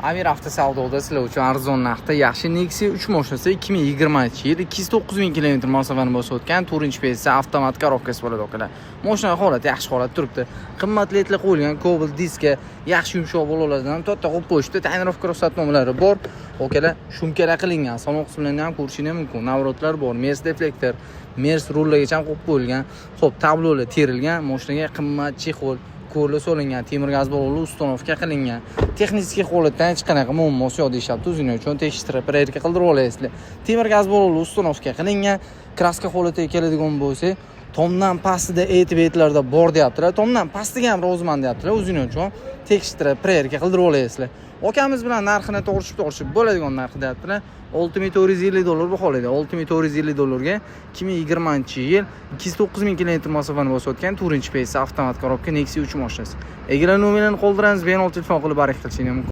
Amir avtosavdoda sizlar uchun arzon narxda yaxshi Nexia 3 mashinasi 2020-yil 209 ming kilometr masofani bosib o'tgan 4-piyasa avtomat korobkasi bo'ladi akalar. Mashina holati yaxshi holatda turibdi. Qimmat ledlar qo'yilgan, Cobalt diska, yaxshi yumshoq bo'loladigan to'rtta qo'yib qo'yishdi. Tonirovka ruxsatnomalari bor. Akalar, shumkalar qilingan, salon qismlarini ham ko'rishingiz mumkin. Navrotlar bor, MERS deflektor, MERS rullargacha qo'yib qo'yilgan. Xo'p, tablolar terilgan, mashinaga qimmat chexol ko'rli solingan, temir gaz ballonli uстановka qilingan. Texnik holatdan hech qanaqa muammosi yo'q deyapti. O'zinglar uchun tekshirib, proverka qildirib olasizlar. Temir gaz ballonli uстановka qilingan, kraska holatiga keladigan bo'lsa, tomdan pastida e'tiborlarda bor deyaptilar. Tomdan pastiga ham roziman deyaptilar. O'zinglar uchun tekshirib, proverka qildirib olasizlar. Akamiz bilan narxini to'g'rishib bo'ladigan narxi deyaptilar. $6450 baholaydi. $6450 ga 2020-yil 209 ming kilometr masofani bosib o'tgan 4-piyasa avtomat korobka Nexia 3 mashinasi. Egalar nomerlarini qoldiramiz, bemalol telefon qilib xarid qilishingiz mumkin.